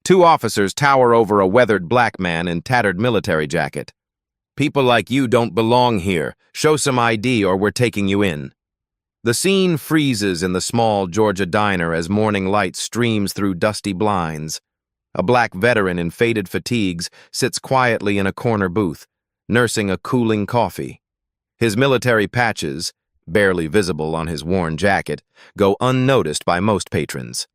Two officers tower over a weathered black man in tattered military jacket. "People like you don't belong here. Show some ID or we're taking you in." The scene freezes in the small Georgia diner as morning light streams through dusty blinds. A black veteran in faded fatigues sits quietly in a corner booth, nursing a cooling coffee. His military patches, barely visible on his worn jacket, go unnoticed by most patrons.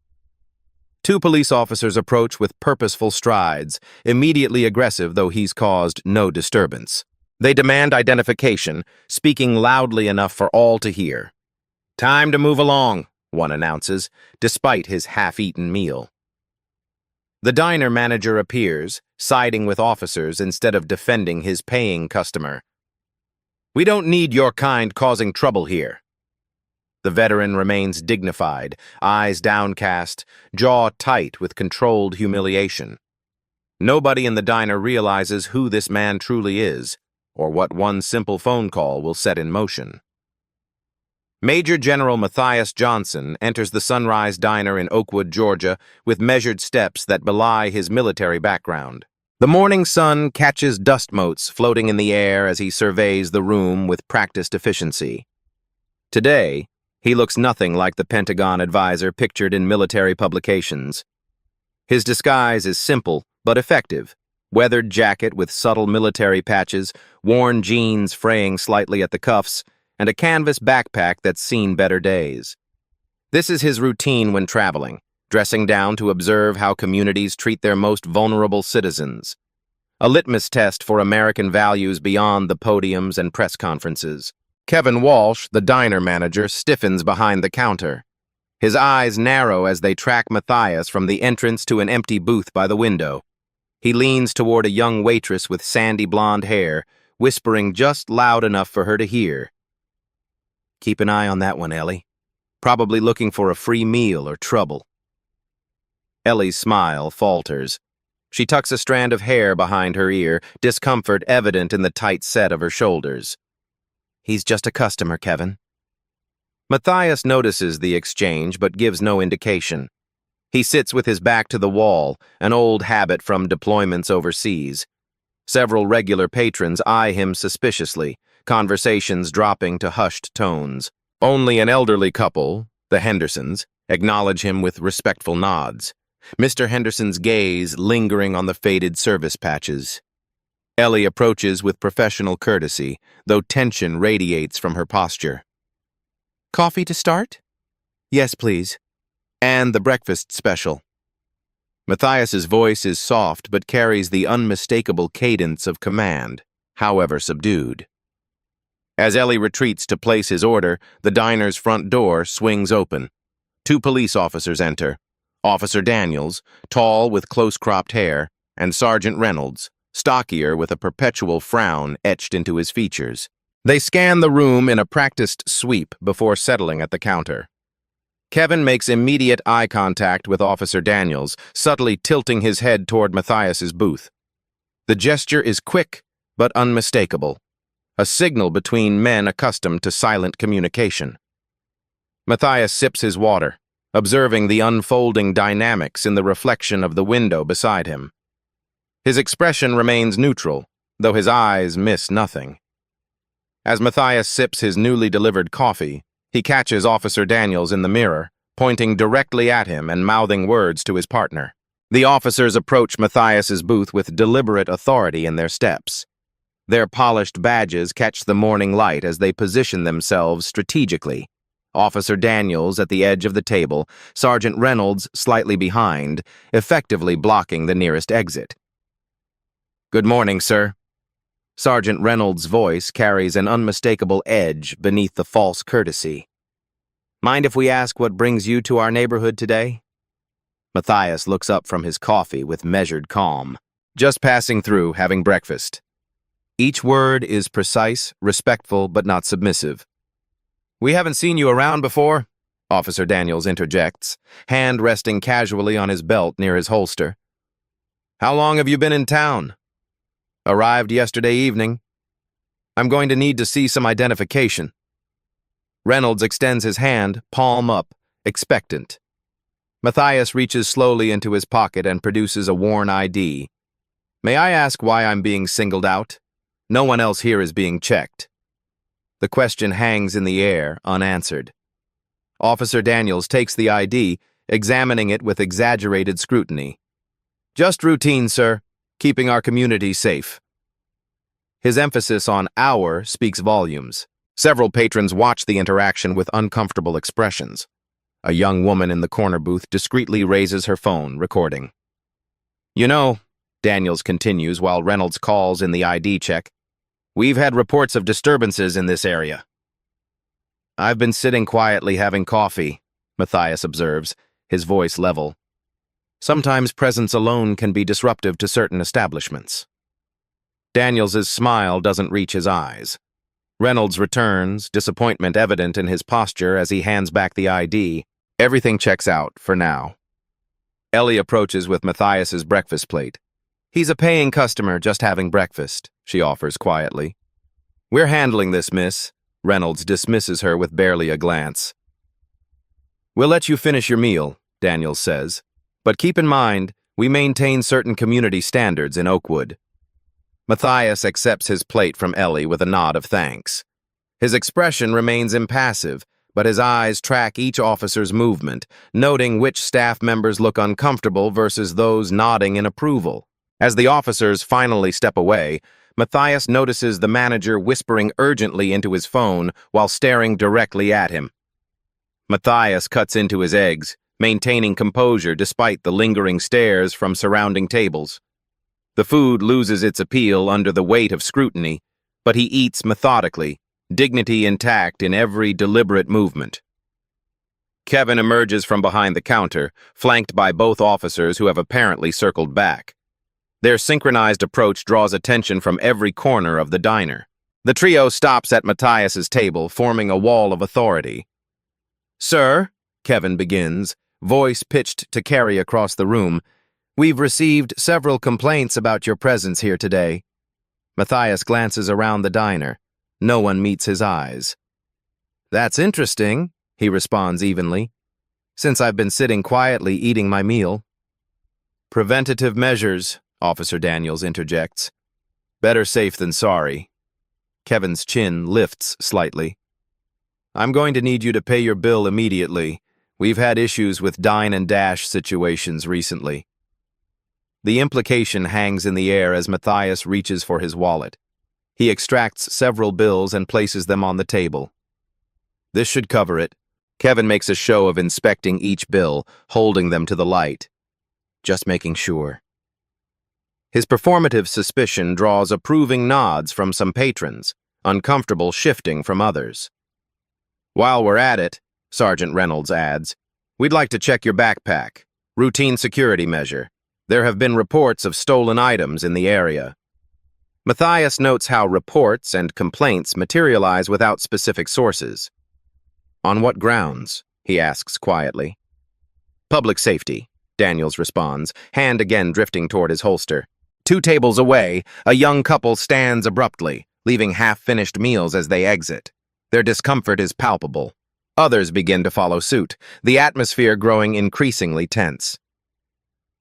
Two police officers approach with purposeful strides, immediately aggressive though he's caused no disturbance. They demand identification, speaking loudly enough for all to hear. "Time to move along," one announces, despite his half-eaten meal. The diner manager appears, siding with officers instead of defending his paying customer. "We don't need your kind causing trouble here." The veteran remains dignified, eyes downcast, jaw tight with controlled humiliation. Nobody in the diner realizes who this man truly is, or what one simple phone call will set in motion. Major General Matthias Johnson enters the Sunrise Diner in Oakwood, Georgia, with measured steps that belie his military background. The morning sun catches dust motes floating in the air as he surveys the room with practiced efficiency. Today, he looks nothing like the Pentagon advisor pictured in military publications. His disguise is simple but effective: weathered jacket with subtle military patches, worn jeans fraying slightly at the cuffs, and a canvas backpack that's seen better days. This is his routine when traveling, dressing down to observe how communities treat their most vulnerable citizens. A litmus test for American values beyond the podiums and press conferences. Kevin Walsh, the diner manager, stiffens behind the counter. His eyes narrow as they track Matthias from the entrance to an empty booth by the window. He leans toward a young waitress with sandy blonde hair, whispering just loud enough for her to hear. "Keep an eye on that one, Ellie. Probably looking for a free meal or trouble." Ellie's smile falters. She tucks a strand of hair behind her ear, discomfort evident in the tight set of her shoulders. "He's just a customer, Kevin." Matthias notices the exchange but gives no indication. He sits with his back to the wall, an old habit from deployments overseas. Several regular patrons eye him suspiciously, conversations dropping to hushed tones. Only an elderly couple, the Hendersons, acknowledge him with respectful nods, Mr. Henderson's gaze lingering on the faded service patches. Ellie approaches with professional courtesy, though tension radiates from her posture. "Coffee to start?" "Yes, please. And the breakfast special." Matthias's voice is soft but carries the unmistakable cadence of command, however subdued. As Ellie retreats to place his order, the diner's front door swings open. Two police officers enter: Officer Daniels, tall with close-cropped hair, and Sergeant Reynolds, stockier with a perpetual frown etched into his features. They scan the room in a practiced sweep before settling at the counter. Kevin makes immediate eye contact with Officer Daniels, subtly tilting his head toward Matthias's booth. The gesture is quick but unmistakable, a signal between men accustomed to silent communication. Matthias sips his water, observing the unfolding dynamics in the reflection of the window beside him. His expression remains neutral, though his eyes miss nothing. As Matthias sips his newly delivered coffee, he catches Officer Daniels in the mirror, pointing directly at him and mouthing words to his partner. The officers approach Matthias's booth with deliberate authority in their steps. Their polished badges catch the morning light as they position themselves strategically. Officer Daniels at the edge of the table, Sergeant Reynolds slightly behind, effectively blocking the nearest exit. "Good morning, sir." Sergeant Reynolds' voice carries an unmistakable edge beneath the false courtesy. "Mind if we ask what brings you to our neighborhood today?" Matthias looks up from his coffee with measured calm. "Just passing through, having breakfast." Each word is precise, respectful, but not submissive. "We haven't seen you around before," Officer Daniels interjects, hand resting casually on his belt near his holster. "How long have you been in town?" "Arrived yesterday evening." "I'm going to need to see some identification." Reynolds extends his hand, palm up, expectant. Matthias reaches slowly into his pocket and produces a worn ID. May I ask why I'm being singled out? No one else here is being checked. The question hangs in the air, unanswered. Officer Daniels takes the ID, examining it with exaggerated scrutiny. Just routine, sir, keeping our community safe. His emphasis on "our" speaks volumes. Several patrons watch the interaction with uncomfortable expressions. A young woman in the corner booth discreetly raises her phone, recording. You know, Daniels continues while Reynolds calls in the ID check, we've had reports of disturbances in this area. I've been sitting quietly having coffee, Matthias observes, his voice level. Sometimes presence alone can be disruptive to certain establishments. Daniels's smile doesn't reach his eyes. Reynolds returns, disappointment evident in his posture as he hands back the ID. Everything checks out, for now. Ellie approaches with Matthias's breakfast plate. He's a paying customer just having breakfast, she offers quietly. We're handling this, miss. Reynolds dismisses her with barely a glance. We'll let you finish your meal, Daniels says. But keep in mind, we maintain certain community standards in Oakwood. Matthias accepts his plate from Ellie with a nod of thanks. His expression remains impassive, but his eyes track each officer's movement, noting which staff members look uncomfortable versus those nodding in approval. As the officers finally step away, Matthias notices the manager whispering urgently into his phone while staring directly at him. Matthias cuts into his eggs, maintaining composure despite the lingering stares from surrounding tables. The food loses its appeal under the weight of scrutiny, but he eats methodically, dignity intact in every deliberate movement. Kevin emerges from behind the counter, flanked by both officers who have apparently circled back. Their synchronized approach draws attention from every corner of the diner. The trio stops at Matthias's table, forming a wall of authority. Sir, Kevin begins, voice pitched to carry across the room, we've received several complaints about your presence here today. Matthias glances around the diner. No one meets his eyes. That's interesting, he responds evenly, since I've been sitting quietly eating my meal. Preventative measures, Officer Daniels interjects. Better safe than sorry. Kevin's chin lifts slightly. I'm going to need you to pay your bill immediately. We've had issues with dine and dash situations recently. The implication hangs in the air as Matthias reaches for his wallet. He extracts several bills and places them on the table. This should cover it. Kevin makes a show of inspecting each bill, holding them to the light. Just making sure. His performative suspicion draws approving nods from some patrons, uncomfortable shifting from others. While we're at it, Sergeant Reynolds adds, we'd like to check your backpack. Routine security measure. There have been reports of stolen items in the area. Matthias notes how reports and complaints materialize without specific sources. On what grounds? He asks quietly. Public safety, Daniels responds, hand again drifting toward his holster. 2 tables away, a young couple stands abruptly, leaving half-finished meals as they exit. Their discomfort is palpable. Others begin to follow suit, the atmosphere growing increasingly tense.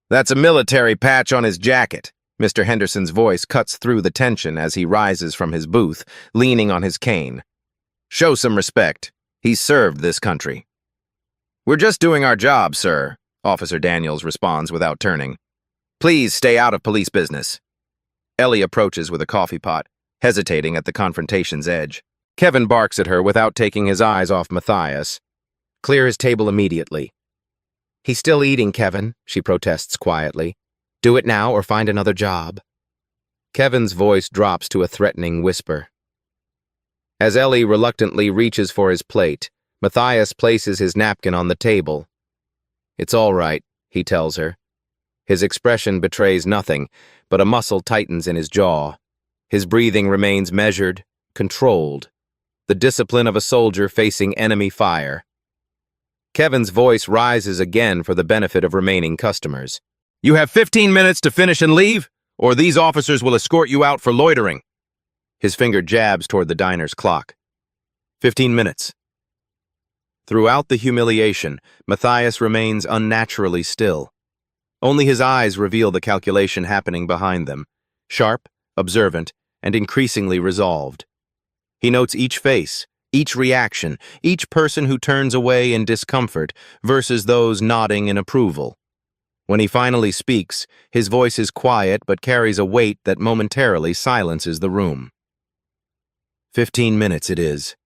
That's a military patch on his jacket. Mr. Henderson's voice cuts through the tension as he rises from his booth, leaning on his cane. Show some respect. He's served this country. We're just doing our job, sir, Officer Daniels responds without turning. Please stay out of police business. Ellie approaches with a coffee pot, hesitating at the confrontation's edge. Kevin barks at her without taking his eyes off Matthias. Clear his table immediately. He's still eating, Kevin, she protests quietly. Do it now or find another job. Kevin's voice drops to a threatening whisper. As Ellie reluctantly reaches for his plate, Matthias places his napkin on the table. It's all right, he tells her. His expression betrays nothing, but a muscle tightens in his jaw. His breathing remains measured, controlled. The discipline of a soldier facing enemy fire. Kevin's voice rises again for the benefit of remaining customers. You have 15 minutes to finish and leave, or these officers will escort you out for loitering. His finger jabs toward the diner's clock. 15 minutes. Throughout the humiliation, Matthias remains unnaturally still. Only his eyes reveal the calculation happening behind them, sharp, observant, and increasingly resolved. He notes each face, each reaction, each person who turns away in discomfort versus those nodding in approval. When he finally speaks, his voice is quiet but carries a weight that momentarily silences the room. 15 minutes it is.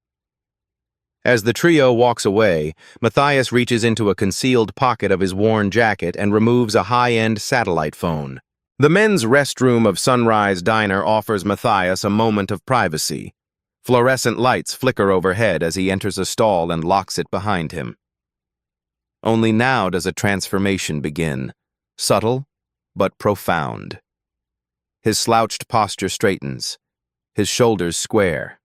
As the trio walks away, Matthias reaches into a concealed pocket of his worn jacket and removes a high-end satellite phone. The men's restroom of Sunrise Diner offers Matthias a moment of privacy. Fluorescent lights flicker overhead as he enters a stall and locks it behind him. Only now does a transformation begin, subtle but profound. His slouched posture straightens, his shoulders square.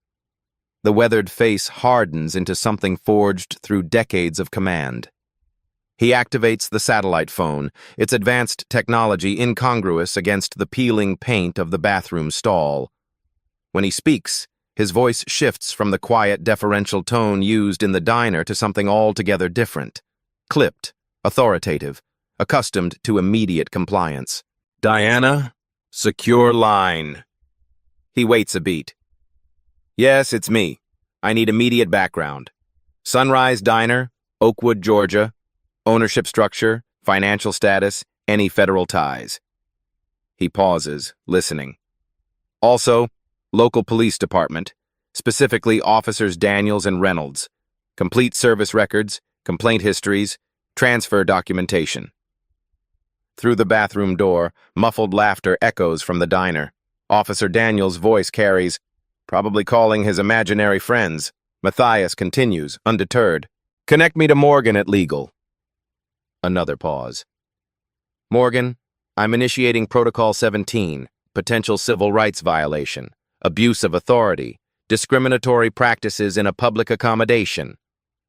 The weathered face hardens into something forged through decades of command. He activates the satellite phone, its advanced technology incongruous against the peeling paint of the bathroom stall. When he speaks, his voice shifts from the quiet, deferential tone used in the diner to something altogether different. Clipped, authoritative, accustomed to immediate compliance. "Diana, secure line." He waits a beat. "Yes, it's me. I need immediate background. Sunrise Diner, Oakwood, Georgia. Ownership structure, financial status, any federal ties." He pauses, listening. "Also, local police department, specifically Officers Daniels and Reynolds. Complete service records, complaint histories, transfer documentation." Through the bathroom door, muffled laughter echoes from the diner. Officer Daniels' voice carries, "Probably calling his imaginary friends." Matthias continues, undeterred. "Connect me to Morgan at legal." Another pause. "Morgan, I'm initiating Protocol 17, potential civil rights violation, abuse of authority, discriminatory practices in a public accommodation.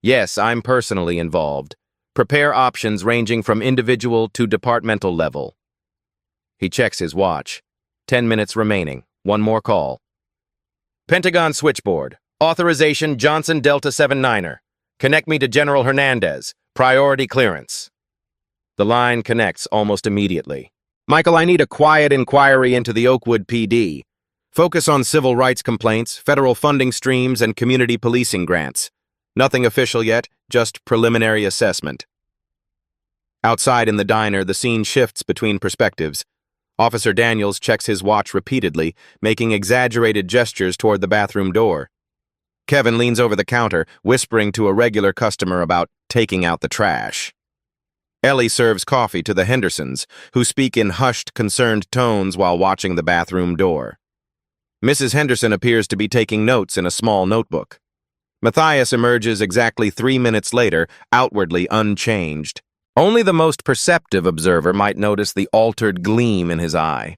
Yes, I'm personally involved. Prepare options ranging from individual to departmental level." He checks his watch. 10 minutes remaining. One more call. "Pentagon switchboard. Authorization Johnson Delta 79er. Connect me to General Hernandez. Priority clearance." The line connects almost immediately. "Michael, I need a quiet inquiry into the Oakwood PD. Focus on civil rights complaints, federal funding streams, and community policing grants. Nothing official yet, just preliminary assessment." Outside in the diner, the scene shifts between perspectives. Officer Daniels checks his watch repeatedly, making exaggerated gestures toward the bathroom door. Kevin leans over the counter, whispering to a regular customer about taking out the trash. Ellie serves coffee to the Hendersons, who speak in hushed, concerned tones while watching the bathroom door. Mrs. Henderson appears to be taking notes in a small notebook. Matthias emerges exactly 3 minutes later, outwardly unchanged. Only the most perceptive observer might notice the altered gleam in his eye,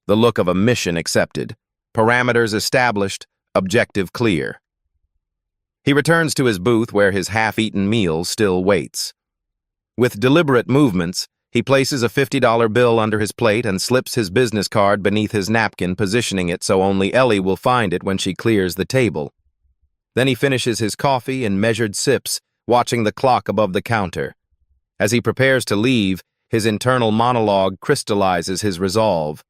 the look of a mission accepted, parameters established, objective clear. He returns to his booth where his half-eaten meal still waits. With deliberate movements, he places a $50 bill under his plate and slips his business card beneath his napkin, positioning it so only Ellie will find it when she clears the table. Then he finishes his coffee in measured sips, watching the clock above the counter. As he prepares to leave, his internal monologue crystallizes his resolve.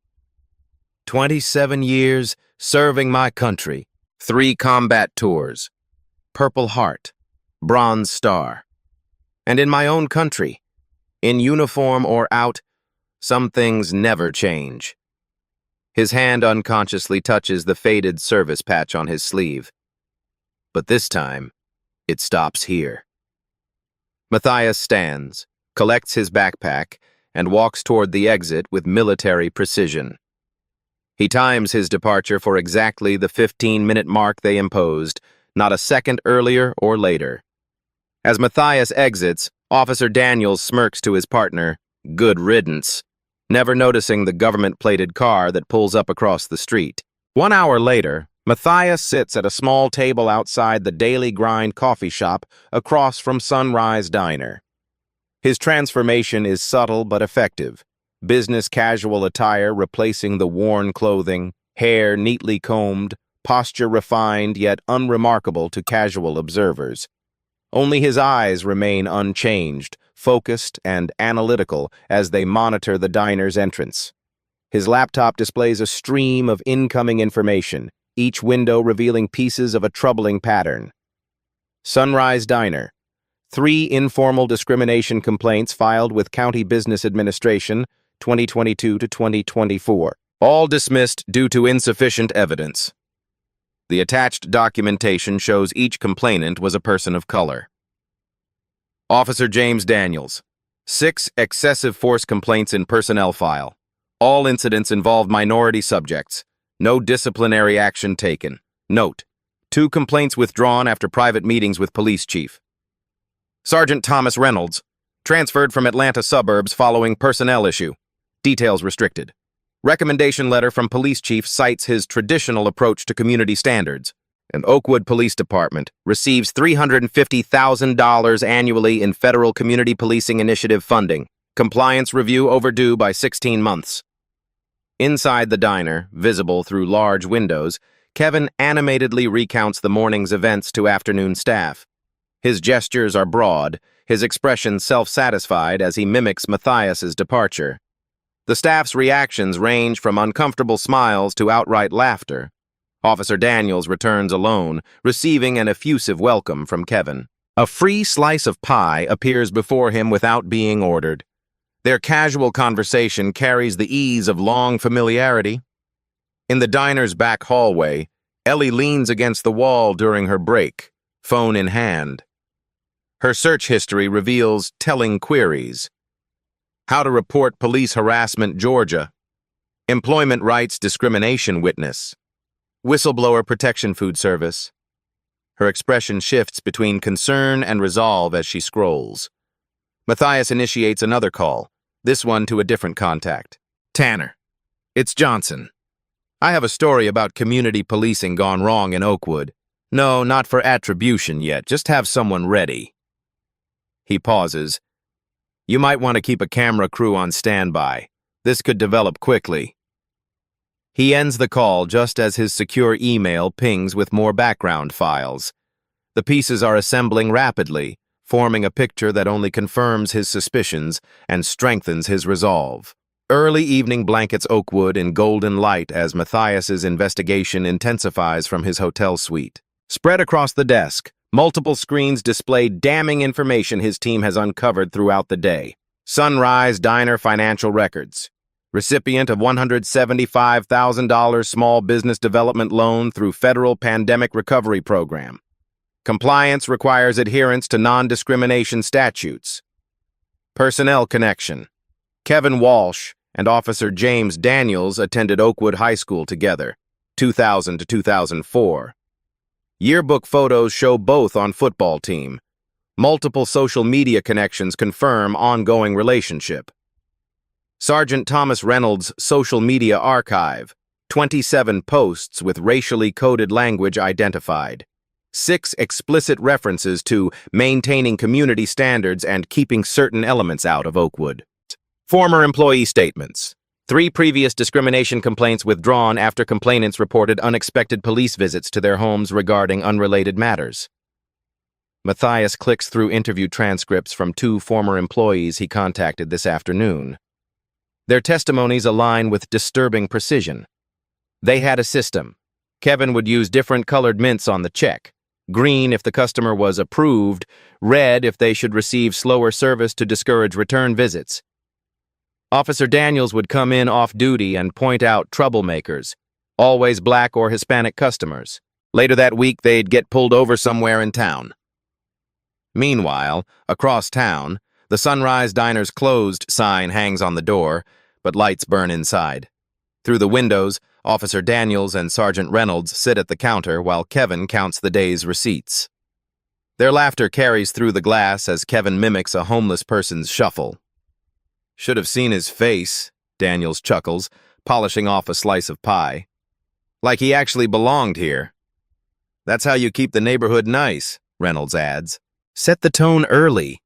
27 years serving my country, 3 combat tours, Purple Heart, Bronze Star. And in my own country, in uniform or out, some things never change. His hand unconsciously touches the faded service patch on his sleeve. But this time, it stops here. Matthias stands, collects his backpack, and walks toward the exit with military precision. He times his departure for exactly the 15-minute mark they imposed, not a second earlier or later. As Matthias exits, Officer Daniels smirks to his partner, "Good riddance," never noticing the government-plated car that pulls up across the street. 1 hour later, Matthias sits at a small table outside the Daily Grind coffee shop across from Sunrise Diner. His transformation is subtle but effective. Business casual attire replacing the worn clothing, hair neatly combed, posture refined yet unremarkable to casual observers. Only his eyes remain unchanged, focused and analytical as they monitor the diner's entrance. His laptop displays a stream of incoming information, each window revealing pieces of a troubling pattern. Sunrise Diner. 3 informal discrimination complaints filed with County Business Administration, 2022 to 2024. All dismissed due to insufficient evidence. The attached documentation shows each complainant was a person of color. Officer James Daniels. 6 excessive force complaints in personnel file. All incidents involved minority subjects. No disciplinary action taken. Note: 2 complaints withdrawn after private meetings with police chief. Sergeant Thomas Reynolds. Transferred from Atlanta suburbs following personnel issue. Details restricted. Recommendation letter from police chief cites his traditional approach to community standards. And Oakwood Police Department receives $350,000 annually in federal Community Policing Initiative funding. Compliance review overdue by 16 months. Inside the diner, visible through large windows, Kevin animatedly recounts the morning's events to afternoon staff. His gestures are broad, his expression self-satisfied as he mimics Matthias's departure. The staff's reactions range from uncomfortable smiles to outright laughter. Officer Daniels returns alone, receiving an effusive welcome from Kevin. A free slice of pie appears before him without being ordered. Their casual conversation carries the ease of long familiarity. In the diner's back hallway, Ellie leans against the wall during her break, phone in hand. Her search history reveals telling queries. How to report police harassment, Georgia. Employment rights discrimination witness. Whistleblower protection food service. Her expression shifts between concern and resolve as she scrolls. Matthias initiates another call, this one to a different contact. Tanner. It's Johnson. I have a story about community policing gone wrong in Oakwood. No, not for attribution yet, just have someone ready. He pauses. You might want to keep a camera crew on standby. This could develop quickly. He ends the call just as his secure email pings with more background files. The pieces are assembling rapidly, forming a picture that only confirms his suspicions and strengthens his resolve. Early evening blankets Oakwood in golden light as Matthias's investigation intensifies from his hotel suite. Spread across the desk, multiple screens display damning information his team has uncovered throughout the day. Sunrise Diner financial records. Recipient of $175,000 small business development loan through federal pandemic recovery program. Compliance requires adherence to non-discrimination statutes. Personnel connection. Kevin Walsh and Officer James Daniels attended Oakwood High School together, 2000 to 2004. Yearbook photos show both on football team. Multiple social media connections confirm ongoing relationship. Sergeant Thomas Reynolds' social media archive, 27 posts with racially coded language identified. 6 explicit references to maintaining community standards and keeping certain elements out of Oakwood. Former employee statements. 3 previous discrimination complaints withdrawn after complainants reported unexpected police visits to their homes regarding unrelated matters. Matthias clicks through interview transcripts from 2 former employees he contacted this afternoon. Their testimonies align with disturbing precision. They had a system. Kevin would use different colored mints on the check. Green if the customer was approved, red if they should receive slower service to discourage return visits. Officer Daniels would come in off duty and point out troublemakers, always black or Hispanic customers. Later that week, they'd get pulled over somewhere in town. Meanwhile, across town, the Sunrise Diner's closed sign hangs on the door, but lights burn inside. Through the windows, Officer Daniels and Sergeant Reynolds sit at the counter while Kevin counts the day's receipts. Their laughter carries through the glass as Kevin mimics a homeless person's shuffle. Should have seen his face, Daniels chuckles, polishing off a slice of pie. Like he actually belonged here. That's how you keep the neighborhood nice, Reynolds adds. Set the tone early.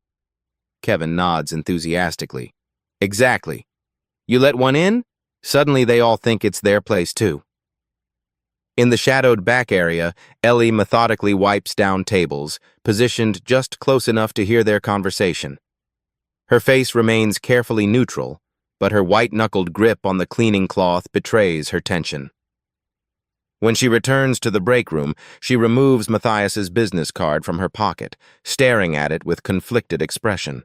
Kevin nods enthusiastically. Exactly. You let one in, suddenly they all think it's their place too. In the shadowed back area, Ellie methodically wipes down tables, positioned just close enough to hear their conversation. Her face remains carefully neutral, but her white-knuckled grip on the cleaning cloth betrays her tension. When she returns to the break room, she removes Matthias's business card from her pocket, staring at it with conflicted expression.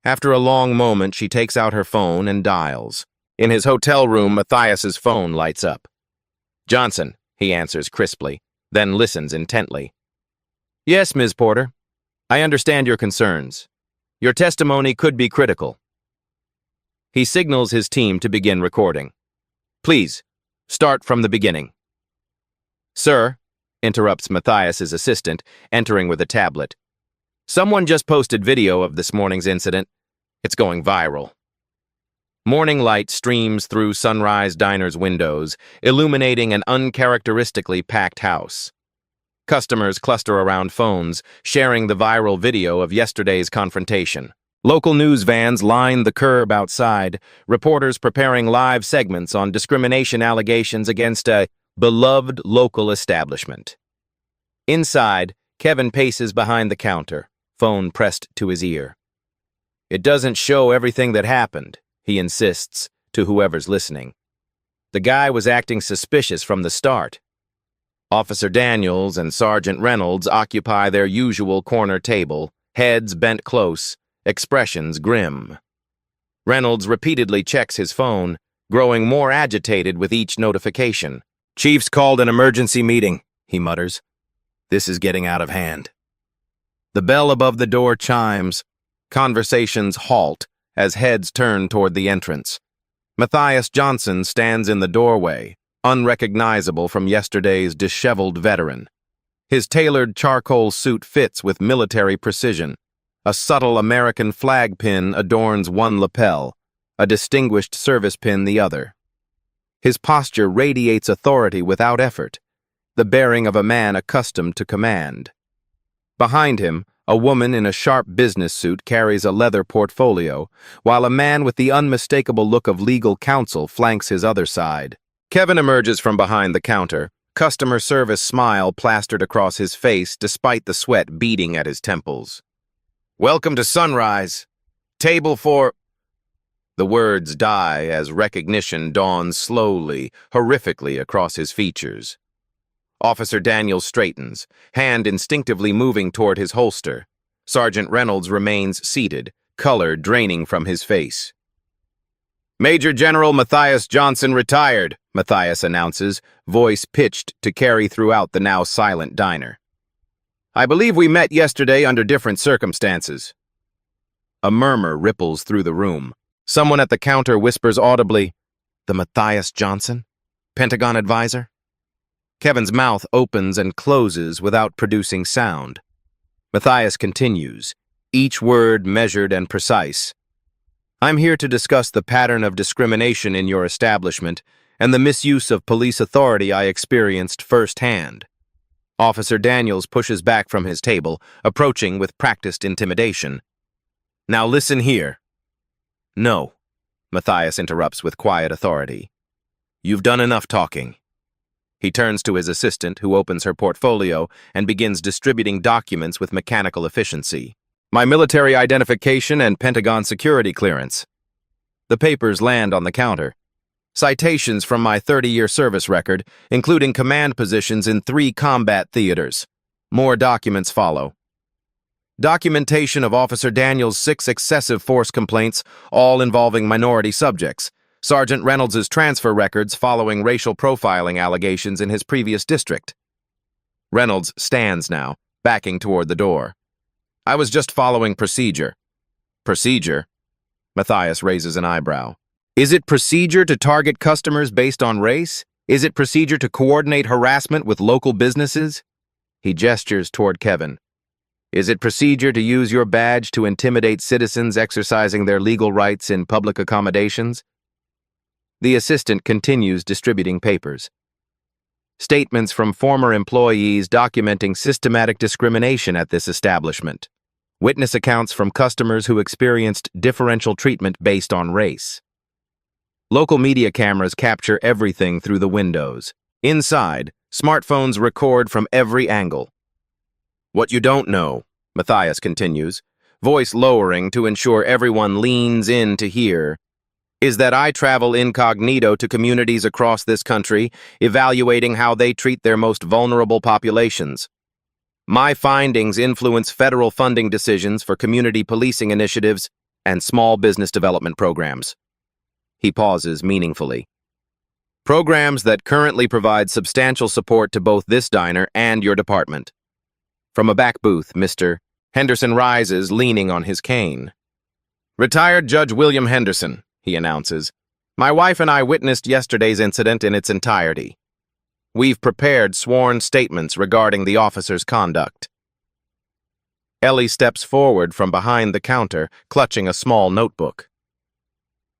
After a long moment, she takes out her phone and dials. In his hotel room, Matthias's phone lights up. "Johnson," he answers crisply, then listens intently. "Yes, Ms. Porter. I understand your concerns. Your testimony could be critical." He signals his team to begin recording. "Please, start from the beginning." "Sir," interrupts Matthias's assistant, entering with a tablet. "Someone just posted video of this morning's incident. It's going viral." Morning light streams through Sunrise Diner's windows, illuminating an uncharacteristically packed house. Customers cluster around phones, sharing the viral video of yesterday's confrontation. Local news vans line the curb outside, reporters preparing live segments on discrimination allegations against a beloved local establishment. Inside, Kevin paces behind the counter, phone pressed to his ear. "It doesn't show everything that happened," he insists to whoever's listening. "The guy was acting suspicious from the start." Officer Daniels and Sergeant Reynolds occupy their usual corner table, heads bent close, expressions grim. Reynolds repeatedly checks his phone, growing more agitated with each notification. "Chief's called an emergency meeting," he mutters. "This is getting out of hand." The bell above the door chimes. Conversations halt as heads turn toward the entrance. Matthias Johnson stands in the doorway, unrecognizable from yesterday's disheveled veteran. His tailored charcoal suit fits with military precision. A subtle American flag pin adorns one lapel, a distinguished service pin the other. His posture radiates authority without effort, the bearing of a man accustomed to command. Behind him, a woman in a sharp business suit carries a leather portfolio, while a man with the unmistakable look of legal counsel flanks his other side. Kevin emerges from behind the counter, customer service smile plastered across his face despite the sweat beading at his temples. "Welcome to Sunrise. Table for..." The words die as recognition dawns slowly, horrifically across his features. Officer Daniels straightens, hand instinctively moving toward his holster. Sergeant Reynolds remains seated, color draining from his face. "Major General Matthias Johnson retired," Matthias announces, voice pitched to carry throughout the now silent diner. "I believe we met yesterday under different circumstances." A murmur ripples through the room. Someone at the counter whispers audibly, "The Matthias Johnson? Pentagon advisor?" Kevin's mouth opens and closes without producing sound. Matthias continues, each word measured and precise. "I'm here to discuss the pattern of discrimination in your establishment and the misuse of police authority I experienced firsthand." Officer Daniels pushes back from his table, approaching with practiced intimidation. "Now listen here." "No," Matthias interrupts with quiet authority. "You've done enough talking." He turns to his assistant, who opens her portfolio and begins distributing documents with mechanical efficiency. "My military identification and Pentagon security clearance." The papers land on the counter. Citations from my 30-year service record, including command positions in 3 combat theaters. More documents follow. Documentation of Officer Daniels' 6 excessive force complaints, all involving minority subjects. Sergeant Reynolds' transfer records following racial profiling allegations in his previous district. Reynolds stands now, backing toward the door. "I was just following procedure." "Procedure?" Matthias raises an eyebrow. "Is it procedure to target customers based on race? Is it procedure to coordinate harassment with local businesses?" He gestures toward Kevin. "Is it procedure to use your badge to intimidate citizens exercising their legal rights in public accommodations?" The assistant continues distributing papers. Statements from former employees documenting systematic discrimination at this establishment. Witness accounts from customers who experienced differential treatment based on race. Local media cameras capture everything through the windows. Inside, smartphones record from every angle. What you don't know, Matthias continues, voice lowering to ensure everyone leans in to hear, is that I travel incognito to communities across this country, evaluating how they treat their most vulnerable populations. My findings influence federal funding decisions for community policing initiatives and small business development programs. He pauses meaningfully. Programs that currently provide substantial support to both this diner and your department. From a back booth, Mr. Henderson rises, leaning on his cane. Retired Judge William Henderson, he announces. My wife and I witnessed yesterday's incident in its entirety. We've prepared sworn statements regarding the officer's conduct. Ellie steps forward from behind the counter, clutching a small notebook.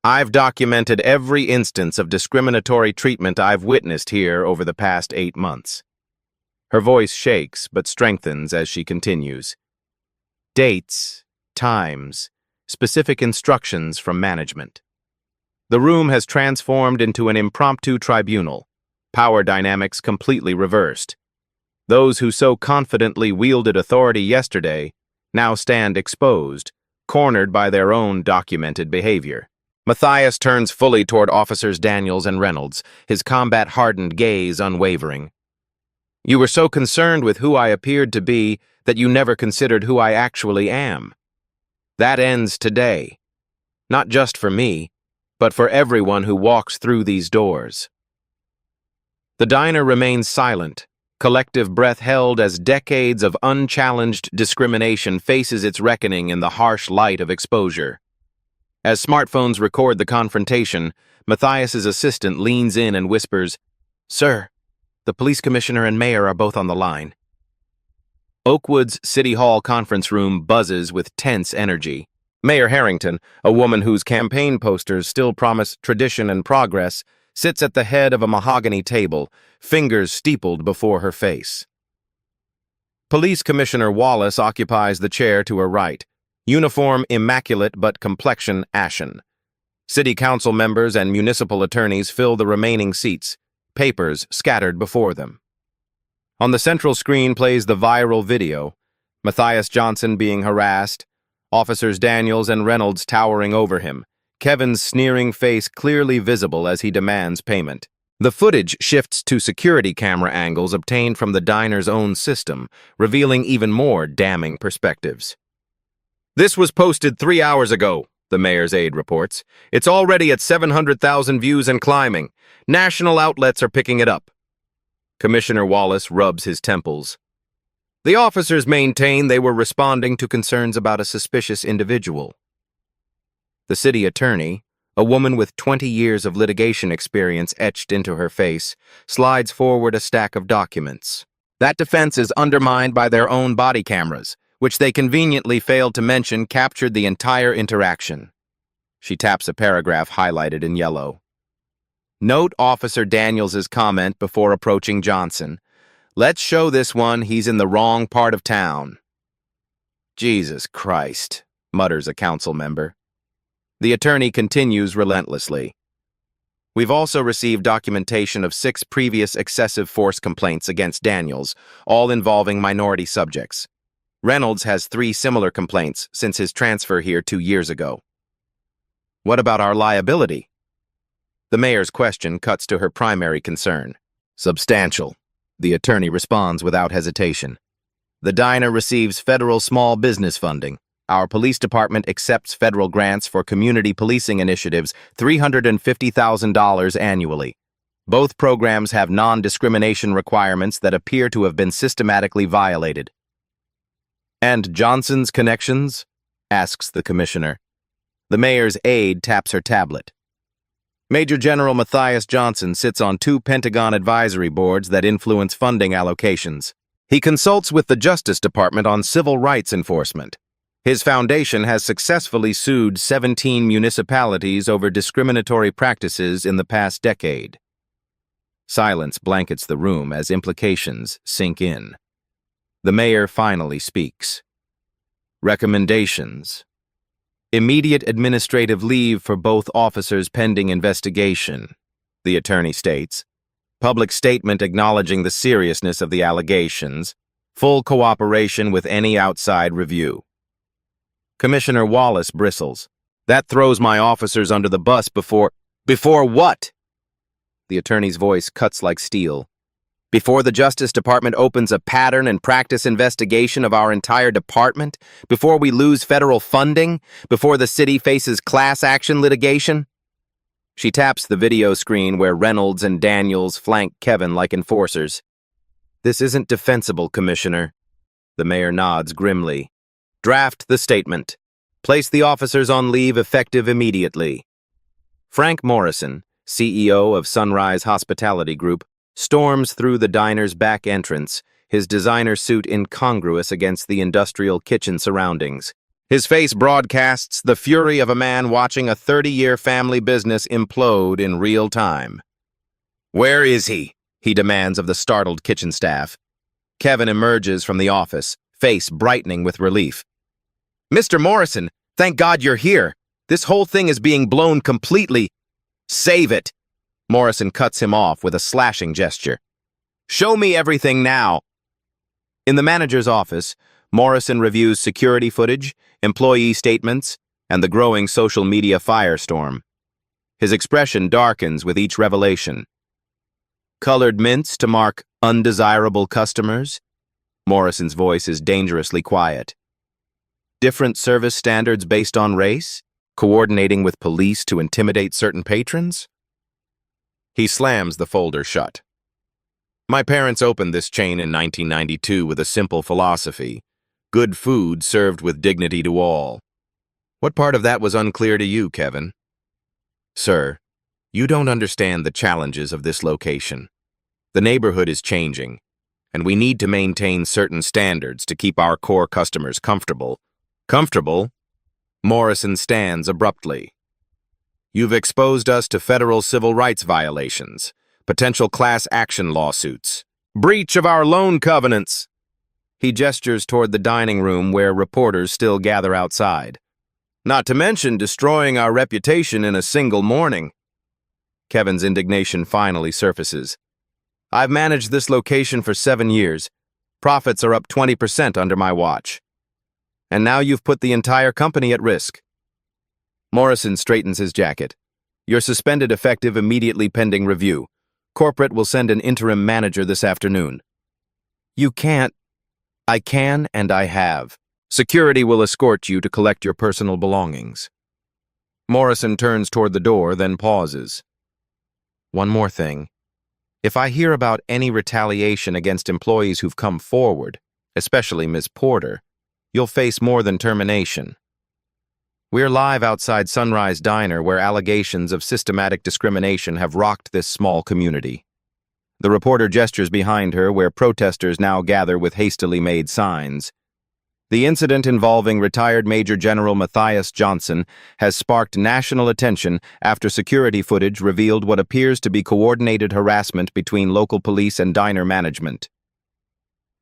I've documented every instance of discriminatory treatment I've witnessed here over the past 8 months. Her voice shakes but strengthens as she continues. Dates, times, specific instructions from management. The room has transformed into an impromptu tribunal, power dynamics completely reversed. Those who so confidently wielded authority yesterday now stand exposed, cornered by their own documented behavior. Matthias turns fully toward Officers Daniels and Reynolds, his combat-hardened gaze unwavering. You were so concerned with who I appeared to be that you never considered who I actually am. That ends today. Not just for me, but for everyone who walks through these doors. The diner remains silent, collective breath held as decades of unchallenged discrimination faces its reckoning in the harsh light of exposure. As smartphones record the confrontation, Matthias's assistant leans in and whispers, Sir, the police commissioner and mayor are both on the line. Oakwood's City Hall conference room buzzes with tense energy. Mayor Harrington, a woman whose campaign posters still promise tradition and progress, sits at the head of a mahogany table, fingers steepled before her face. Police Commissioner Wallace occupies the chair to her right, uniform immaculate but complexion ashen. City council members and municipal attorneys fill the remaining seats, papers scattered before them. On the central screen plays the viral video, Matthias Johnson being harassed, Officers Daniels and Reynolds towering over him, Kevin's sneering face clearly visible as he demands payment. The footage shifts to security camera angles obtained from the diner's own system, revealing even more damning perspectives. This was posted 3 hours ago, the mayor's aide reports. It's already at 700,000 views and climbing. National outlets are picking it up. Commissioner Wallace rubs his temples. The officers maintain they were responding to concerns about a suspicious individual. The city attorney, a woman with 20 years of litigation experience etched into her face, slides forward a stack of documents. That defense is undermined by their own body cameras, which they conveniently failed to mention captured the entire interaction. She taps a paragraph highlighted in yellow. Note Officer Daniels' comment before approaching Johnson. Let's show this one he's in the wrong part of town. Jesus Christ, mutters a council member. The attorney continues relentlessly. We've also received documentation of 6 previous excessive force complaints against Daniels, all involving minority subjects. Reynolds has 3 similar complaints since his transfer here 2 years ago. What about our liability? The mayor's question cuts to her primary concern. Substantial, the attorney responds without hesitation. The diner receives federal small business funding. Our police department accepts federal grants for community policing initiatives, $350,000 annually. Both programs have non-discrimination requirements that appear to have been systematically violated. And Johnson's connections? Asks the commissioner. The mayor's aide taps her tablet. Major General Matthias Johnson sits on 2 Pentagon advisory boards that influence funding allocations. He consults with the Justice Department on civil rights enforcement. His foundation has successfully sued 17 municipalities over discriminatory practices in the past decade. Silence blankets the room as implications sink in. The mayor finally speaks. Recommendations. Immediate administrative leave for both officers pending investigation, the attorney states. Public statement acknowledging the seriousness of the allegations. Full cooperation with any outside review. Commissioner Wallace bristles. That throws my officers under the bus before what? The attorney's voice cuts like steel. Before the Justice Department opens a pattern and practice investigation of our entire department? Before we lose federal funding? Before the city faces class action litigation? She taps the video screen where Reynolds and Daniels flank Kevin like enforcers. This isn't defensible, Commissioner. The mayor nods grimly. Draft the statement. Place the officers on leave effective immediately. Frank Morrison, CEO of Sunrise Hospitality Group, storms through the diner's back entrance, his designer suit incongruous against the industrial kitchen surroundings. His face broadcasts the fury of a man watching a 30-year family business implode in real time. Where is he? He demands of the startled kitchen staff. Kevin emerges from the office, face brightening with relief. Mr. Morrison, thank God you're here. This whole thing is being blown completely. Save it. Morrison cuts him off with a slashing gesture. Show me everything now. In the manager's office, Morrison reviews security footage, employee statements, and the growing social media firestorm. His expression darkens with each revelation. Colored mints to mark undesirable customers? Morrison's voice is dangerously quiet. Different service standards based on race? Coordinating with police to intimidate certain patrons? He slams the folder shut. My parents opened this chain in 1992 with a simple philosophy. Good food served with dignity to all. What part of that was unclear to you, Kevin? Sir, you don't understand the challenges of this location. The neighborhood is changing, and we need to maintain certain standards to keep our core customers comfortable. Comfortable? Morrison stands abruptly. You've exposed us to federal civil rights violations, potential class action lawsuits, breach of our loan covenants. He gestures toward the dining room where reporters still gather outside. Not to mention destroying our reputation in a single morning. Kevin's indignation finally surfaces. I've managed this location for 7 years. Profits are up 20% under my watch. And now you've put the entire company at risk. Morrison straightens his jacket. You're suspended effective immediately pending review. Corporate will send an interim manager this afternoon. You can't. I can and I have. Security will escort you to collect your personal belongings. Morrison turns toward the door, then pauses. One more thing. If I hear about any retaliation against employees who've come forward, especially Ms. Porter, you'll face more than termination. We're live outside Sunrise Diner where allegations of systematic discrimination have rocked this small community. The reporter gestures behind her where protesters now gather with hastily made signs. The incident involving retired Major General Matthias Johnson has sparked national attention after security footage revealed what appears to be coordinated harassment between local police and diner management.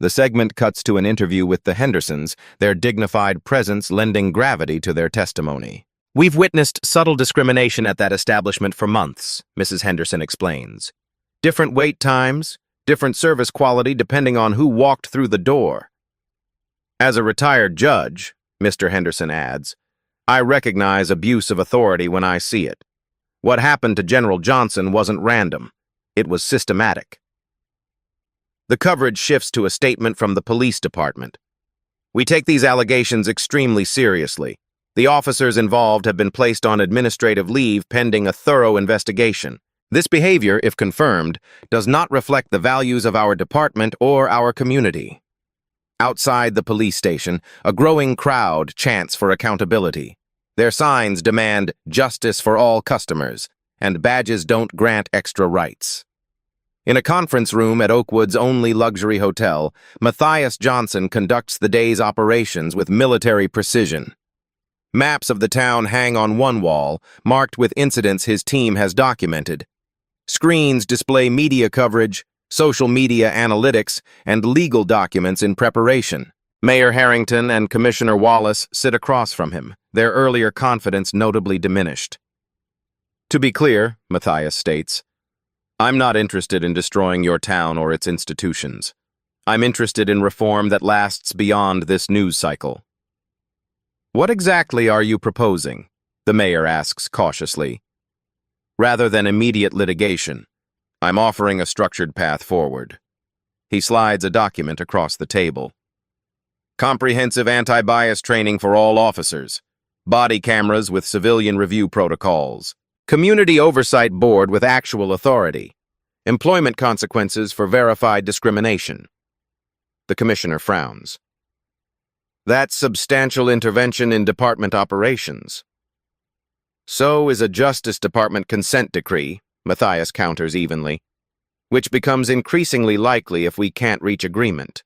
The segment cuts to an interview with the Hendersons, their dignified presence lending gravity to their testimony. We've witnessed subtle discrimination at that establishment for months, Mrs. Henderson explains. Different wait times, different service quality depending on who walked through the door. As a retired judge, Mr. Henderson adds, I recognize abuse of authority when I see it. What happened to General Johnson wasn't random. It was systematic. The coverage shifts to a statement from the police department. We take these allegations extremely seriously. The officers involved have been placed on administrative leave pending a thorough investigation. This behavior, if confirmed, does not reflect the values of our department or our community. Outside the police station, a growing crowd chants for accountability. Their signs demand justice for all customers, and badges don't grant extra rights. In a conference room at Oakwood's only luxury hotel, Matthias Johnson conducts the day's operations with military precision. Maps of the town hang on one wall, marked with incidents his team has documented. Screens display media coverage, social media analytics, and legal documents in preparation. Mayor Harrington and Commissioner Wallace sit across from him, their earlier confidence notably diminished. To be clear, Matthias states, I'm not interested in destroying your town or its institutions. I'm interested in reform that lasts beyond this news cycle. What exactly are you proposing? The mayor asks cautiously. Rather than immediate litigation, I'm offering a structured path forward. He slides a document across the table. Comprehensive anti-bias training for all officers. Body cameras with civilian review protocols. Community oversight board with actual authority. Employment consequences for verified discrimination. The commissioner frowns. That's substantial intervention in department operations. So is a Justice Department consent decree, Matthias counters evenly, which becomes increasingly likely if we can't reach agreement.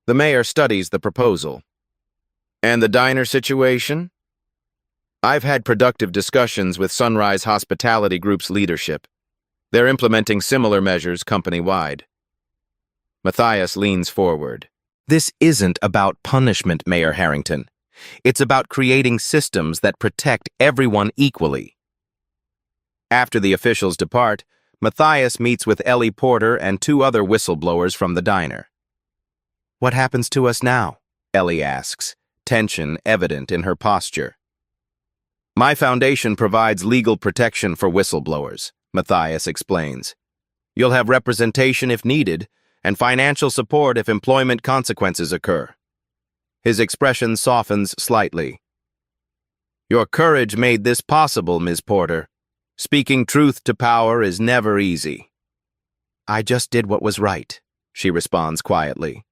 The mayor studies the proposal. And the diner situation? I've had productive discussions with Sunrise Hospitality Group's leadership. They're implementing similar measures company-wide. Matthias leans forward. This isn't about punishment, Mayor Harrington. It's about creating systems that protect everyone equally. After the officials depart, Matthias meets with Ellie Porter and two other whistleblowers from the diner. What happens to us now? Ellie asks, tension evident in her posture. My foundation provides legal protection for whistleblowers, Matthias explains. You'll have representation if needed, and financial support if employment consequences occur. His expression softens slightly. Your courage made this possible, Ms. Porter. Speaking truth to power is never easy. I just did what was right, she responds quietly.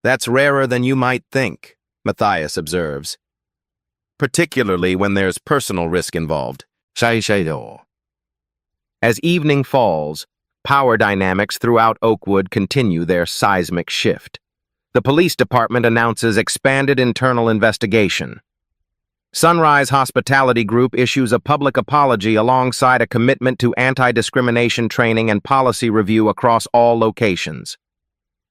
That's rarer than you might think, Matthias observes. Particularly when there's personal risk involved. As evening falls, power dynamics throughout Oakwood continue their seismic shift. The police department announces expanded internal investigation. Sunrise Hospitality Group issues a public apology alongside a commitment to anti-discrimination training and policy review across all locations.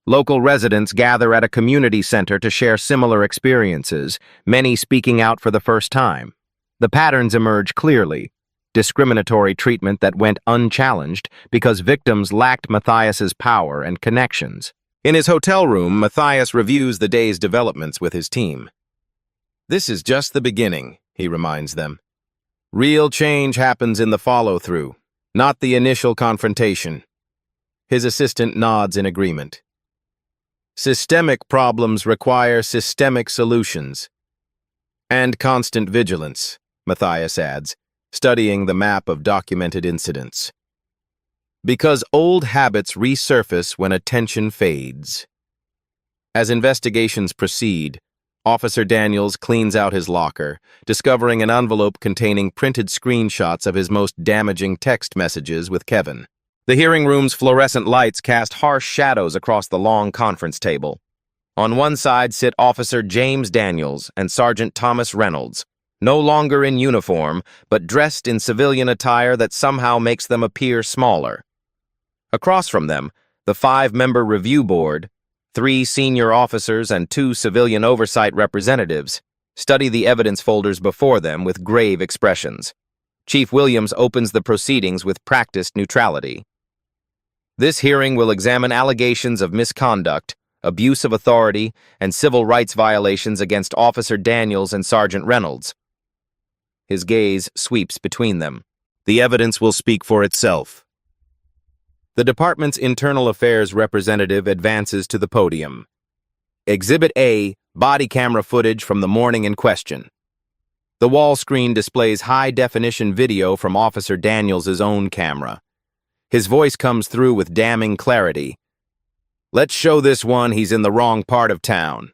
Local residents gather at a community center to share similar experiences, many speaking out for the first time. The patterns emerge clearly. Discriminatory treatment that went unchallenged because victims lacked Matthias's power and connections. In his hotel room, Matthias reviews the day's developments with his team. This is just the beginning, he reminds them. Real change happens in the follow-through, not the initial confrontation. His assistant nods in agreement. Systemic problems require systemic solutions. And constant vigilance, Matthias adds, studying the map of documented incidents. Because old habits resurface when attention fades. As investigations proceed, Officer Daniels cleans out his locker, discovering an envelope containing printed screenshots of his most damaging text messages with Kevin. The hearing room's fluorescent lights cast harsh shadows across the long conference table. On one side sit Officer James Daniels and Sergeant Thomas Reynolds, no longer in uniform, but dressed in civilian attire that somehow makes them appear smaller. Across from them, the 5-member review board, 3 senior officers and 2 civilian oversight representatives, study the evidence folders before them with grave expressions. Chief Williams opens the proceedings with practiced neutrality. This hearing will examine allegations of misconduct, abuse of authority, and civil rights violations against Officer Daniels and Sergeant Reynolds. His gaze sweeps between them. The evidence will speak for itself. The department's internal affairs representative advances to the podium. Exhibit A, body camera footage from the morning in question. The wall screen displays high-definition video from Officer Daniels' own camera. His voice comes through with damning clarity. Let's show this one he's in the wrong part of town.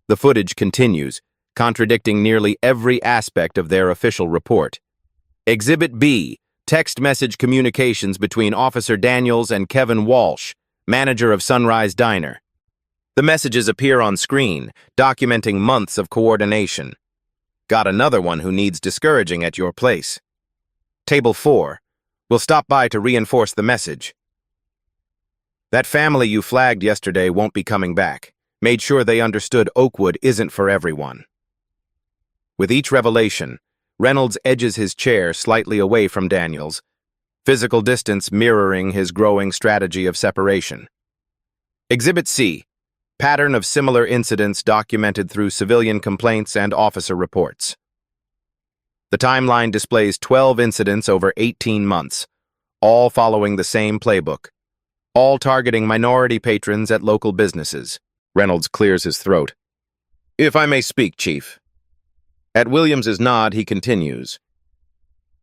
The footage continues, contradicting nearly every aspect of their official report. Exhibit B, text message communications between Officer Daniels and Kevin Walsh, manager of Sunrise Diner. The messages appear on screen, documenting months of coordination. Got another one who needs discouraging at your place. Table 4. We'll stop by to reinforce the message. That family you flagged yesterday won't be coming back. Made sure they understood Oakwood isn't for everyone. With each revelation, Reynolds edges his chair slightly away from Daniels. physical distance mirroring his growing strategy of separation. Exhibit C, pattern of similar incidents documented through civilian complaints and officer reports. The timeline displays 12 incidents over 18 months, all following the same playbook, all targeting minority patrons at local businesses. Reynolds clears his throat. If I may speak, Chief. At Williams's nod, he continues.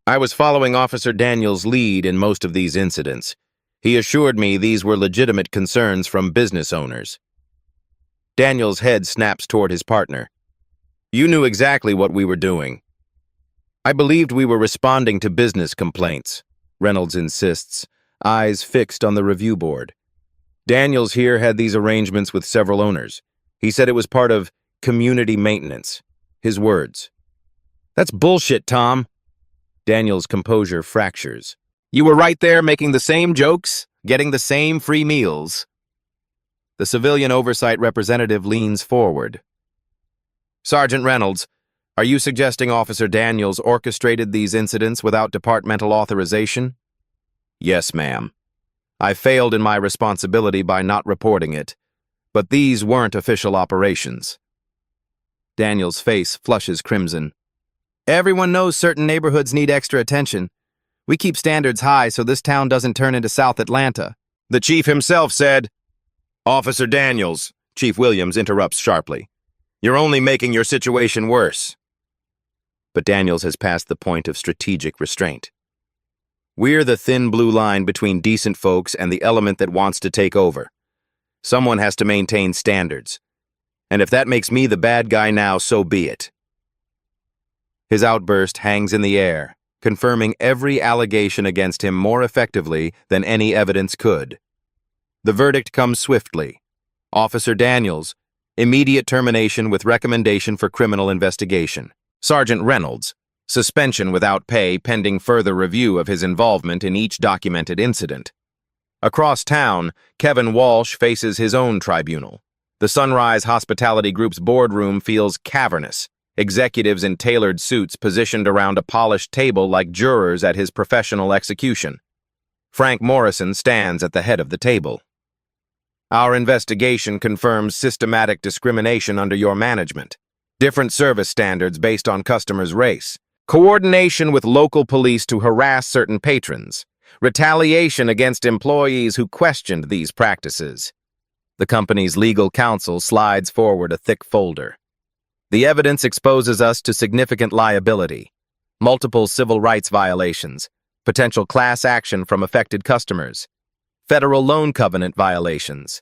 I was following Officer Daniels' lead in most of these incidents. He assured me these were legitimate concerns from business owners. Daniels' head snaps toward his partner. You knew exactly what we were doing. I believed we were responding to business complaints, Reynolds insists, eyes fixed on the review board. Daniels here had these arrangements with several owners. He said it was part of community maintenance. His words. That's bullshit, Tom. Daniels' composure fractures. You were right there making the same jokes, getting the same free meals. The civilian oversight representative leans forward. Sergeant Reynolds, are you suggesting Officer Daniels orchestrated these incidents without departmental authorization? Yes, ma'am. I failed in my responsibility by not reporting it, but these weren't official operations. Daniels' face flushes crimson. Everyone knows certain neighborhoods need extra attention. We keep standards high so this town doesn't turn into South Atlanta. The chief himself said, Officer Daniels, Chief Williams interrupts sharply. You're only making your situation worse. But Daniels has passed the point of strategic restraint. We're the thin blue line between decent folks and the element that wants to take over. Someone has to maintain standards. And if that makes me the bad guy now, so be it. His outburst hangs in the air, confirming every allegation against him more effectively than any evidence could. The verdict comes swiftly. Officer Daniels, immediate termination with recommendation for criminal investigation. Sergeant Reynolds, suspension without pay pending further review of his involvement in each documented incident. Across town, Kevin Walsh faces his own tribunal. The Sunrise Hospitality Group's boardroom feels cavernous, executives in tailored suits positioned around a polished table like jurors at his professional execution. Frank Morrison stands at the head of the table. Our investigation confirms systematic discrimination under your management. Different service standards based on customers' race, coordination with local police to harass certain patrons, retaliation against employees who questioned these practices. The company's legal counsel slides forward a thick folder. The evidence exposes us to significant liability, multiple civil rights violations, potential class action from affected customers, federal loan covenant violations.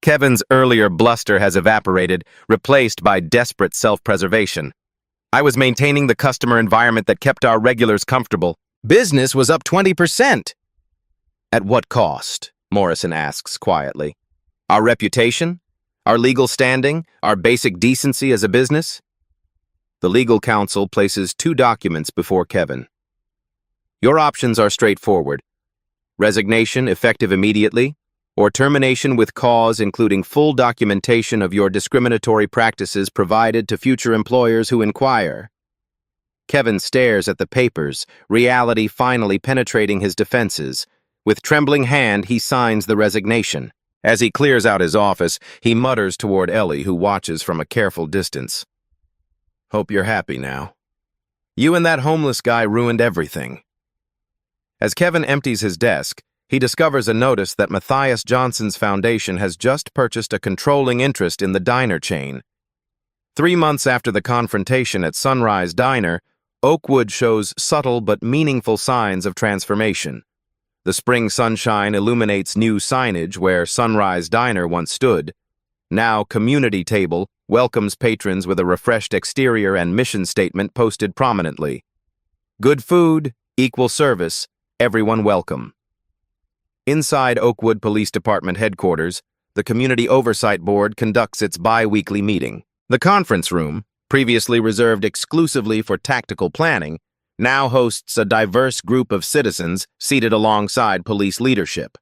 Kevin's earlier bluster has evaporated, replaced by desperate self-preservation. I was maintaining the customer environment that kept our regulars comfortable. Business was up 20%. At what cost? Morrison asks quietly. Our reputation? Our legal standing? Our basic decency as a business? The legal counsel places 2 documents before Kevin. Your options are straightforward. Resignation effective immediately, or termination with cause including full documentation of your discriminatory practices provided to future employers who inquire. Kevin stares at the papers, reality finally penetrating his defenses. With trembling hand, he signs the resignation. As he clears out his office, he mutters toward Ellie, who watches from a careful distance. Hope you're happy now. You and that homeless guy ruined everything. As Kevin empties his desk, he discovers a notice that Matthias Johnson's foundation has just purchased a controlling interest in the diner chain. 3 months after the confrontation at Sunrise Diner, Oakwood shows subtle but meaningful signs of transformation. The spring sunshine illuminates new signage where Sunrise Diner once stood. Now Community Table welcomes patrons with a refreshed exterior and mission statement posted prominently. Good food, equal service, everyone welcome. Inside Oakwood Police Department headquarters, the Community Oversight Board conducts its bi-weekly meeting. The conference room, previously reserved exclusively for tactical planning, now hosts a diverse group of citizens seated alongside police leadership.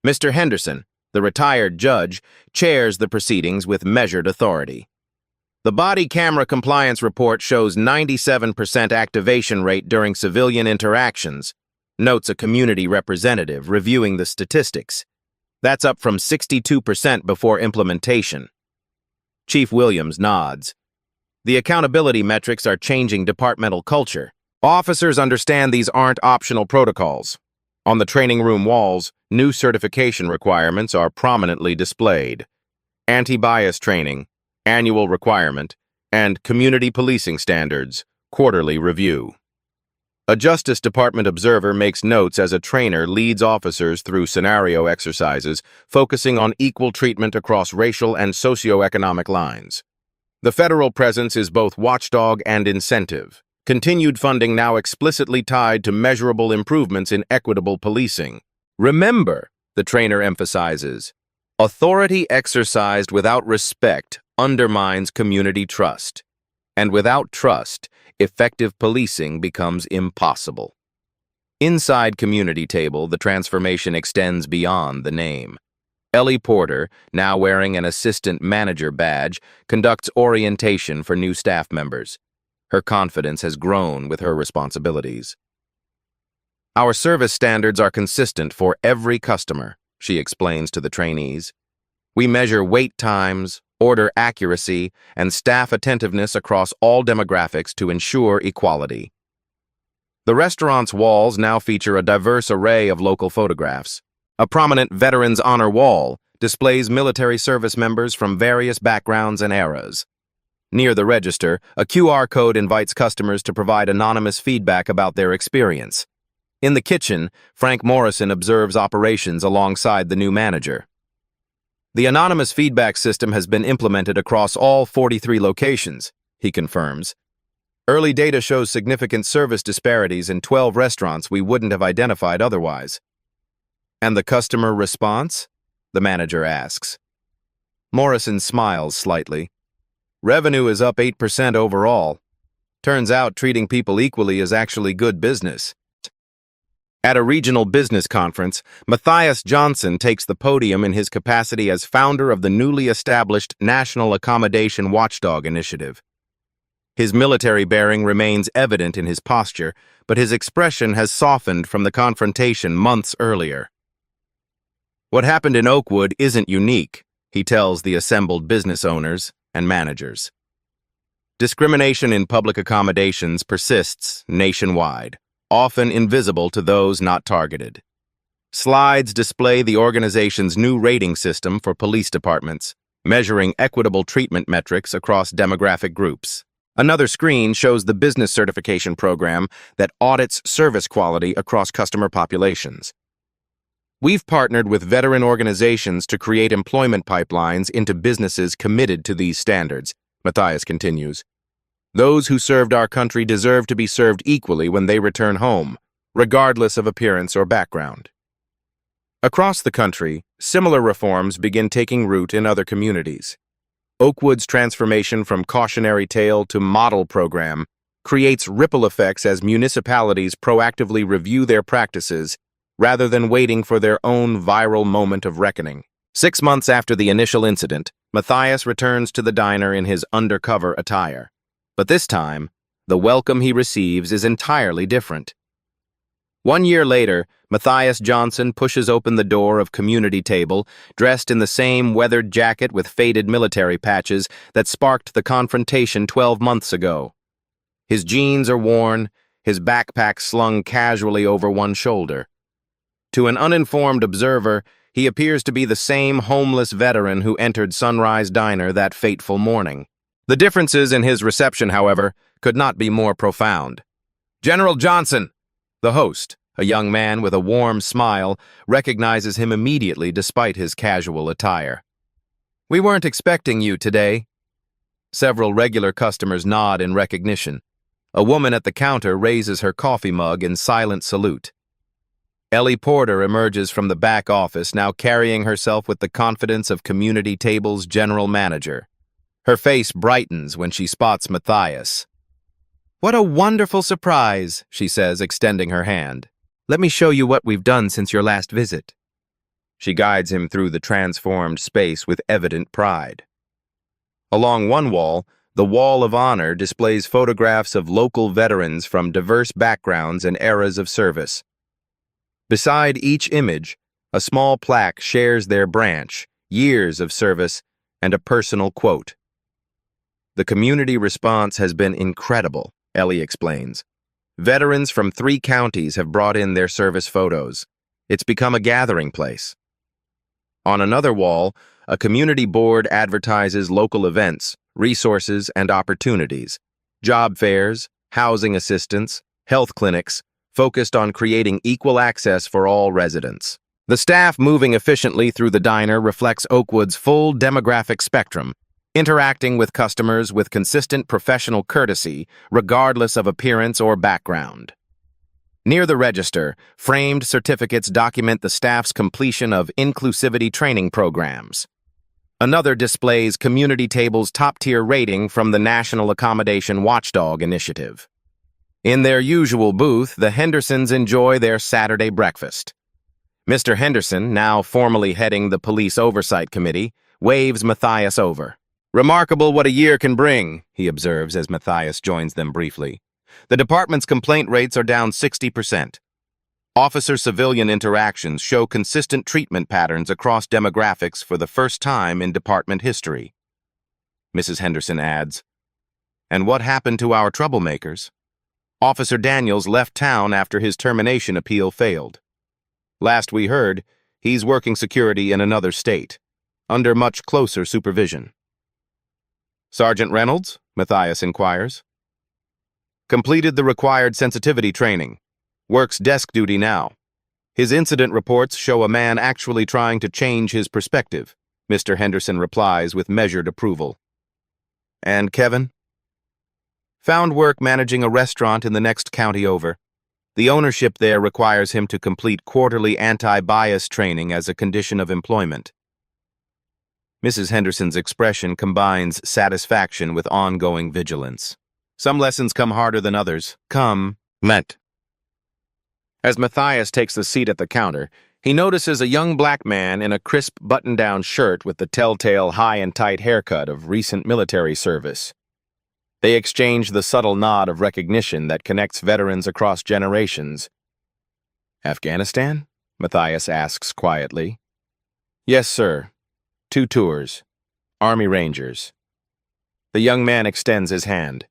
Mr. Henderson, the retired judge, chairs the proceedings with measured authority. The body camera compliance report shows 97% activation rate during civilian interactions, notes a community representative reviewing the statistics. That's up from 62% before implementation. Chief Williams nods. The accountability metrics are changing departmental culture. Officers understand these aren't optional protocols. On the training room walls, new certification requirements are prominently displayed. Anti-bias training, annual requirement, and community policing standards, quarterly review. A Justice Department observer makes notes as a trainer leads officers through scenario exercises, focusing on equal treatment across racial and socioeconomic lines. The federal presence is both watchdog and incentive. Continued funding now explicitly tied to measurable improvements in equitable policing. Remember, the trainer emphasizes, authority exercised without respect undermines community trust. And without trust, effective policing becomes impossible. Inside community table, the transformation extends beyond the name. Ellie Porter, now wearing an assistant manager badge, conducts orientation for new staff members. Her confidence has grown with her responsibilities. Our service standards are consistent for every customer, she explains to the trainees. We measure wait times, order accuracy, and staff attentiveness across all demographics to ensure equality. The restaurant's walls now feature a diverse array of local photographs. A prominent Veterans Honor Wall displays military service members from various backgrounds and eras. Near the register, a QR code invites customers to provide anonymous feedback about their experience. In the kitchen, Frank Morrison observes operations alongside the new manager. The anonymous feedback system has been implemented across all 43 locations, he confirms. Early data shows significant service disparities in 12 restaurants we wouldn't have identified otherwise. And the customer response? The manager asks. Morrison smiles slightly. Revenue is up 8% overall. Turns out treating people equally is actually good business. At a regional business conference, Matthias Johnson takes the podium in his capacity as founder of the newly established National Accommodation Watchdog Initiative. His military bearing remains evident in his posture, but his expression has softened from the confrontation months earlier. What happened in Oakwood isn't unique, he tells the assembled business owners and managers. Discrimination in public accommodations persists nationwide, often invisible to those not targeted. Slides display the organization's new rating system for police departments, measuring equitable treatment metrics across demographic groups. Another screen shows the business certification program that audits service quality across customer populations. We've partnered with veteran organizations to create employment pipelines into businesses committed to these standards, Matthias continues. Those who served our country deserve to be served equally when they return home, regardless of appearance or background. Across the country, similar reforms begin taking root in other communities. Oakwood's transformation from cautionary tale to model program creates ripple effects as municipalities proactively review their practices rather than waiting for their own viral moment of reckoning. 6 months after the initial incident, Matthias returns to the diner in his undercover attire. But this time, the welcome he receives is entirely different. 1 year later, Matthias Johnson pushes open the door of community table, dressed in the same weathered jacket with faded military patches that sparked the confrontation 12 months ago. His jeans are worn, his backpack slung casually over one shoulder. To an uninformed observer, he appears to be the same homeless veteran who entered Sunrise Diner that fateful morning. The differences in his reception, however, could not be more profound. General Johnson, the host, a young man with a warm smile, recognizes him immediately despite his casual attire. We weren't expecting you today. Several regular customers nod in recognition. A woman at the counter raises her coffee mug in silent salute. Ellie Porter emerges from the back office, now carrying herself with the confidence of Community Table's general manager. Her face brightens when she spots Matthias. "What a wonderful surprise," she says, extending her hand. "Let me show you what we've done since your last visit." She guides him through the transformed space with evident pride. Along one wall, the Wall of Honor displays photographs of local veterans from diverse backgrounds and eras of service. Beside each image, a small plaque shares their branch, years of service, and a personal quote. The community response has been incredible, Ellie explains. Veterans from 3 counties have brought in their service photos. It's become a gathering place. On another wall, a community board advertises local events, resources, and opportunities. Job fairs, housing assistance, health clinics, focused on creating equal access for all residents. The staff moving efficiently through the diner reflects Oakwood's full demographic spectrum, interacting with customers with consistent professional courtesy, regardless of appearance or background. Near the register, framed certificates document the staff's completion of inclusivity training programs. Another displays Community Table's top-tier rating from the National Accommodation Watchdog Initiative. In their usual booth, the Hendersons enjoy their Saturday breakfast. Mr. Henderson, now formally heading the Police Oversight Committee, waves Matthias over. "Remarkable what a year can bring," he observes as Matthias joins them briefly. "The department's complaint rates are down 60%. Officer-civilian interactions show consistent treatment patterns across demographics for the first time in department history." Mrs. Henderson adds, "And what happened to our troublemakers? Officer Daniels left town after his termination appeal failed. Last we heard, he's working security in another state, under much closer supervision." "Sergeant Reynolds?" Matthias inquires. "Completed the required sensitivity training. Works desk duty now. His incident reports show a man actually trying to change his perspective," Mr. Henderson replies with measured approval. "And Kevin?" "Found work managing a restaurant in the next county over. The ownership there requires him to complete quarterly anti-bias training as a condition of employment." Mrs. Henderson's expression combines satisfaction with ongoing vigilance. "Some lessons come harder than others. Come, met." As Matthias takes the seat at the counter, he notices a young black man in a crisp button-down shirt with the telltale high and tight haircut of recent military service. They exchange the subtle nod of recognition that connects veterans across generations. "Afghanistan?" Matthias asks quietly. "Yes, sir. 2 tours. Army Rangers." The young man extends his hand.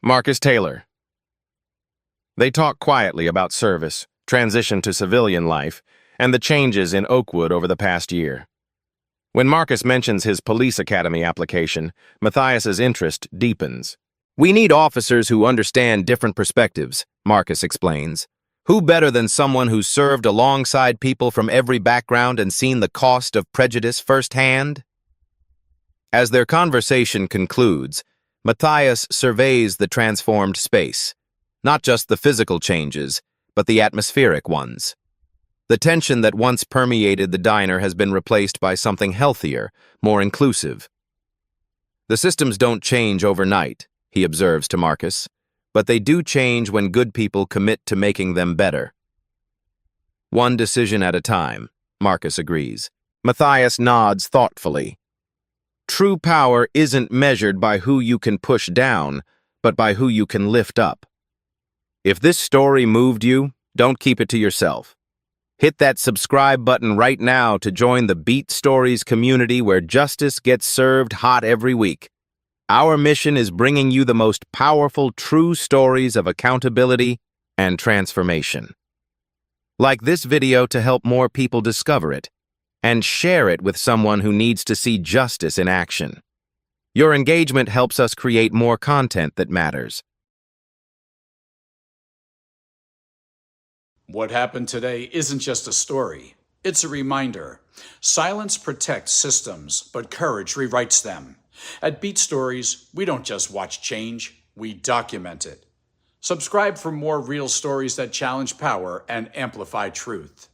"Marcus Taylor." They talk quietly about service, transition to civilian life, and the changes in Oakwood over the past year. When Marcus mentions his police academy application, Matthias's interest deepens. "We need officers who understand different perspectives," Marcus explains. "Who better than someone who's served alongside people from every background and seen the cost of prejudice firsthand?" As their conversation concludes, Matthias surveys the transformed space, not just the physical changes, but the atmospheric ones. The tension that once permeated the diner has been replaced by something healthier, more inclusive. "The systems don't change overnight," he observes to Marcus, "but they do change when good people commit to making them better." "One decision at a time," Marcus agrees. Matthias nods thoughtfully. "True power isn't measured by who you can push down, but by who you can lift up." If this story moved you, don't keep it to yourself. Hit that subscribe button right now to join the Beat Stories community where justice gets served hot every week. Our mission is bringing you the most powerful true stories of accountability and transformation. Like this video to help more people discover it, and share it with someone who needs to see justice in action. Your engagement helps us create more content that matters. What happened today isn't just a story, it's a reminder. Silence protects systems, but courage rewrites them. At Beat Stories, we don't just watch change, we document it. Subscribe for more real stories that challenge power and amplify truth.